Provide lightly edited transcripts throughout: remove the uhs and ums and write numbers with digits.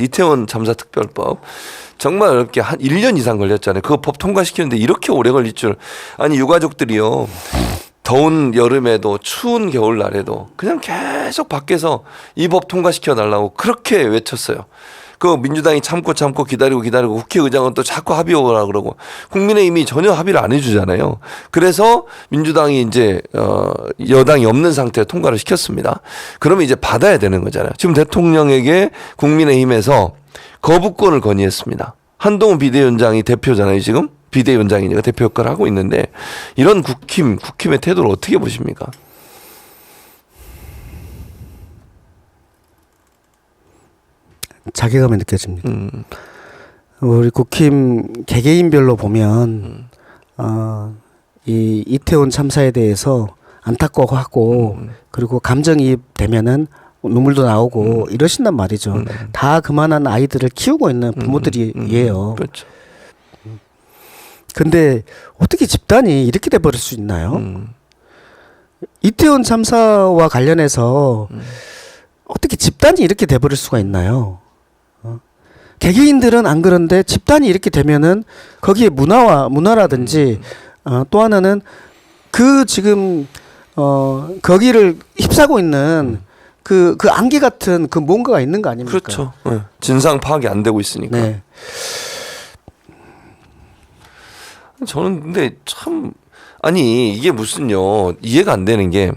이태원 참사특별법 정말 어렵게 한 1년 이상 걸렸잖아요. 그거 법 통과시키는데 이렇게 오래 걸릴 줄. 아니 유가족들이요. 더운 여름에도 추운 겨울날에도 그냥 계속 밖에서 이 법 통과시켜 달라고 그렇게 외쳤어요. 그 민주당이 참고 기다리고 국회의장은 또 자꾸 합의 오라 그러고 국민의힘이 전혀 합의를 안 해주잖아요. 그래서 민주당이 이제 여당이 없는 상태에 통과를 시켰습니다. 그러면 이제 받아야 되는 거잖아요. 지금 대통령에게 국민의힘에서 거부권을 건의했습니다. 한동훈 비대위원장이 대표잖아요. 지금 비대위원장이니까 대표 역할을 하고 있는데 이런 국힘의 태도를 어떻게 보십니까? 자괴감이 느껴집니다. 우리 국힘 개개인별로 보면 이 이태원 참사에 대해서 안타까워하고 그리고 감정이입 되면은 눈물도 나오고 이러신단 말이죠. 다 그만한 아이들을 키우고 있는 부모들이에요. 그렇죠. 근데 어떻게 집단이 이렇게 돼버릴 수 있나요? 이태원 참사와 관련해서 어떻게 집단이 이렇게 돼버릴 수가 있나요? 개개인들은 안 그런데 집단이 이렇게 되면은 거기에 문화라든지 또 하나는 그 지금 거기를 휩싸고 있는 그 안개 같은 그 뭔가가 있는 거 아닙니까? 그렇죠. 네. 진상 파악이 안 되고 있으니까. 네. 저는 근데 참 아니 이게 무슨요 이해가 안 되는 게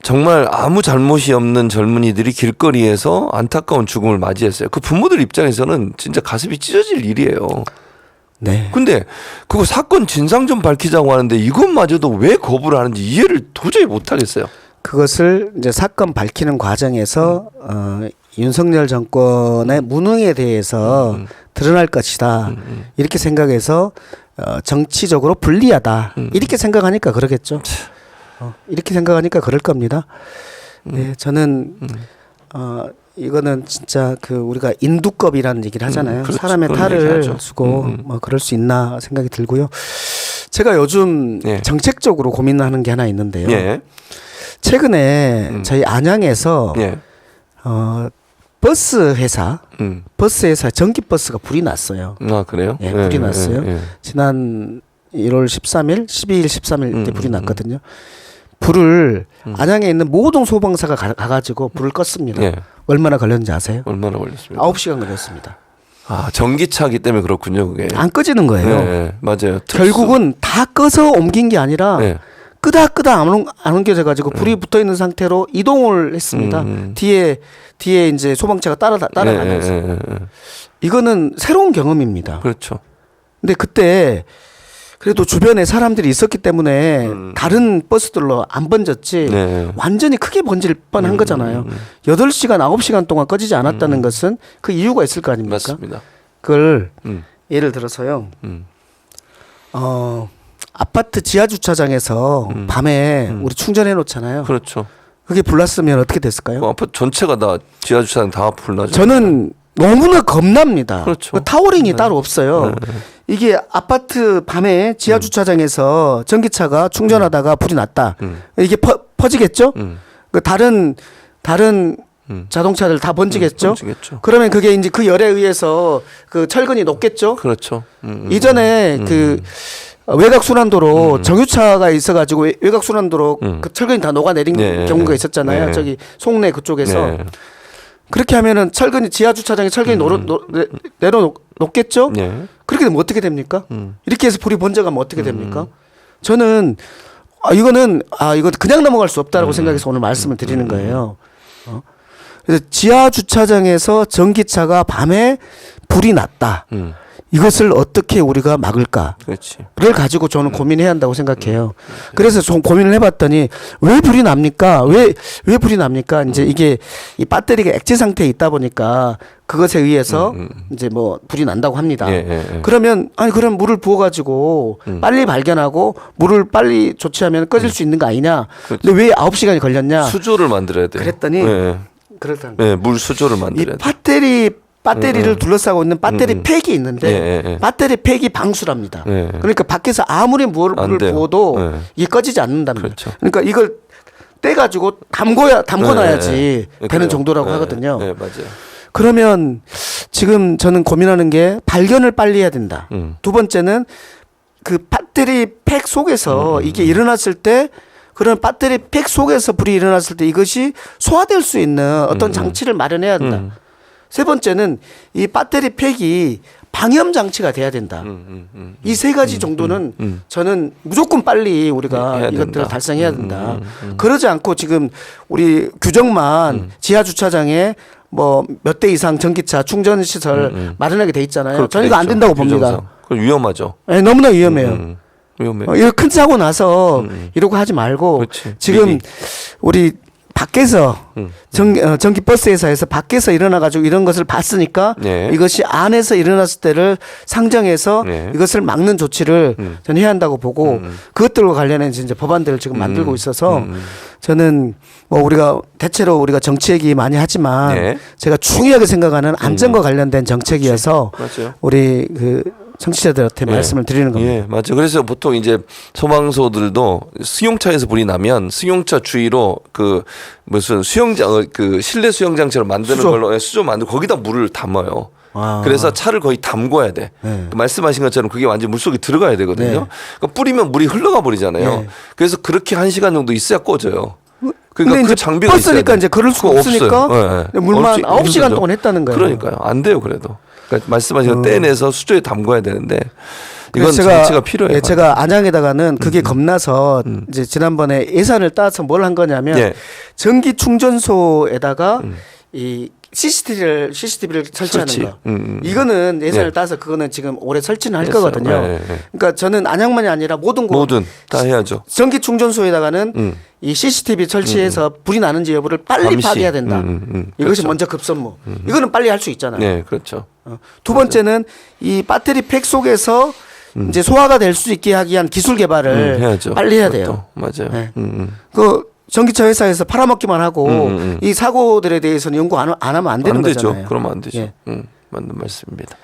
정말 아무 잘못이 없는 젊은이들이 길거리에서 안타까운 죽음을 맞이했어요. 그 부모들 입장에서는 진짜 가슴이 찢어질 일이에요. 네. 근데 그거 사건 진상 좀 밝히자고 하는데 이것마저도 왜 거부를 하는지 이해를 도저히 못 하겠어요. 그것을 이제 사건 밝히는 과정에서 윤석열 정권의 무능에 대해서 드러날 것이다. 이렇게 생각해서 정치적으로 불리하다. 이렇게 생각하니까 그러겠죠. 이렇게 생각하니까 그럴 겁니다. 네, 저는 이거는 진짜 그 우리가 인두껍이라는 얘기를 하잖아요. 그렇죠. 사람의 탈을 쓰고 뭐 그럴 수 있나 생각이 들고요. 제가 요즘 예. 정책적으로 고민하는 게 하나 있는데요. 예. 최근에 저희 안양에서 예. 버스 회사 전기 버스가 불이 났어요. 아 그래요? 예, 불이 났어요. 지난 1월 13일, 12일, 13일 때 불이 났거든요. 불을 안양에 있는 모든 소방사가 가가지고 불을 껐습니다. 예. 얼마나 걸렸는지 아세요? 얼마나 걸렸습니까? 9시간 걸렸습니다. 아 전기차기 때문에 그렇군요, 그게. 안 꺼지는 거예요. 네, 맞아요. 결국은 다 꺼서 옮긴 게 아니라 네. 끄다 안 옮겨져 가지고 불이 붙어 있는 상태로 이동을 했습니다. 뒤에 이제 소방차가 따라가면서 이거는 새로운 경험입니다. 그렇죠. 근데 그때 그래도 주변에 사람들이 있었기 때문에 다른 버스들로 안 번졌지 완전히 크게 번질 뻔한 거잖아요. 8시간, 9시간 동안 꺼지지 않았다는 것은 그 이유가 있을 거 아닙니까? 맞습니다. 그걸 예를 들어서요. 아파트 지하 주차장에서 밤에 우리 충전해 놓잖아요. 그렇죠. 그게 불났으면 어떻게 됐을까요? 그 아파트 전체가 다 지하 주차장 다 불나죠. 저는 너무나 겁납니다. 그렇죠. 타워링이 따로 없어요. 이게 아파트 밤에 지하 주차장에서 전기차가 충전하다가 불이 났다. 이게 퍼지겠죠? 그 다른 자동차들 다 번지겠죠? 번지겠죠. 그러면 그게 이제 그 열에 의해서 그 철근이 녹겠죠? 그렇죠. 이전에 그 외곽 순환도로 정유차가 있어가지고 외곽 순환도로 그 철근이 다 녹아내린 경우가 있었잖아요. 저기 송내 그쪽에서. 그렇게 하면은 지하 주차장에 철근이 내려놓겠죠? 그렇게 되면 어떻게 됩니까? 이렇게 해서 불이 번져가면 어떻게 됩니까? 저는 이거 그냥 넘어갈 수 없다라고 생각해서 오늘 말씀을 드리는 거예요. 그래서 지하 주차장에서 전기차가 밤에 불이 났다. 이것을 어떻게 우리가 막을까? 를 가지고 저는 고민해야 한다고 생각해요. 그래서 좀 고민을 해봤더니 왜 불이 납니까? 왜 불이 납니까? 이제 이게 이 배터리가 액체 상태에 있다 보니까 그것에 의해서 이제 뭐 불이 난다고 합니다. 그러면 그럼 물을 부어가지고 빨리 발견하고 물을 빨리 조치하면 꺼질 수 있는 거 아니냐? 근데 왜 9시간이 걸렸냐? 수조를 만들어야 돼요. 그랬더니 물 수조를 만들어야 돼요. 배터리를 둘러싸고 있는 배터리 팩이 있는데 배터리 팩이 방수랍니다. 그러니까 밖에서 아무리 물을 부어도 이게 꺼지지 않는답니다. 그렇죠. 그러니까 이걸 떼가지고 담궈놔야지 되는 정도라고 하거든요. 맞아요. 그러면 지금 저는 고민하는 게 발견을 빨리 해야 된다. 두 번째는 그 배터리 팩 속에서 이게 일어났을 때 그런 배터리 팩 속에서 불이 일어났을 때 이것이 소화될 수 있는 어떤 장치를 마련해야 된다. 세 번째는 이 배터리 팩이 방염 장치가 돼야 된다. 이 세 가지 정도는 저는 무조건 빨리 우리가 이것들을 달성해야 된다. 그러지 않고 지금 우리 규정만 지하 주차장에 뭐 몇 대 이상 전기차 충전 시설 마련하게 돼 있잖아요. 저는 이거 안 된다고 봅니다. 그건 위험하죠. 네, 너무나 위험해요. 위험해요. 이거 큰 사고 나서 이러고 하지 말고 그렇지. 지금 미리. 우리 밖에서 전기 버스 회사에서 밖에서 일어나 가지고 이런 것을 봤으니까 네. 이것이 안에서 일어났을 때를 상정해서 네. 이것을 막는 조치를 저는 해야 한다고 보고 그것들과 관련해서 이제 법안들을 지금 만들고 있어서 저는 뭐 우리가 대체로 우리가 정치 얘기 많이 하지만 네. 제가 중요하게 생각하는 안전과 관련된 정책이어서 맞아요. 우리 그 청취자들한테 말씀을 드리는 겁니다. 예, 맞죠. 그래서 보통 이제 소방서들도 승용차에서 불이 나면 승용차 주위로 그 무슨 수영장 그 실내 수영장처럼 만드는 수조. 걸로 수조 만들고 거기다 물을 담아요. 아. 그래서 차를 거의 담궈야 돼. 네. 말씀하신 것처럼 그게 완전 물속에 들어가야 되거든요. 네. 그러니까 뿌리면 물이 흘러가 버리잖아요. 네. 그래서 그렇게 1시간 정도 있어야 꺼져요. 근데 그러니까 그 이제 장비가 버스니까 있어야 이제 그럴 수가 그거 없으니까 없어요. 예, 예. 물만 없지, 9시간 힘들죠. 동안 했다는 거예요. 그러니까요. 안 돼요, 그래도. 그러니까 말씀하신 거 떼내서 수조에 담궈야 되는데 이건 그래서 장치가 필요해요. 예, 제가 안양에다가는 그게 겁나서 이제 지난번에 예산을 따서 뭘 한 거냐면 예. 전기 충전소에다가 이 CCTV를 설치하는 설치. 거. 이거는 예산을 예. 따서 그거는 지금 올해 설치는 할 했어요. 거거든요. 예, 예, 예. 그러니까 저는 안양만이 아니라 모든 곳 뭐든 다 해야죠. 전기 충전소에다가는 이 CCTV 설치해서 불이 나는지 여부를 빨리 감시. 파악해야 된다. 이것이 그렇죠. 먼저 급선무. 이거는 빨리 할 수 있잖아요. 네, 그렇죠. 두 번째는 이 배터리 팩 속에서 이제 소화가 될 수 있게 하기 위한 기술 개발을 해야죠. 빨리 해야 그것도. 돼요. 맞아요. 네. 그 전기차 회사에서 팔아먹기만 하고 이 사고들에 대해서는 연구 안 하면 안 되는 안 되죠. 거잖아요. 그러면 안 되죠. 예. 맞는 말씀입니다.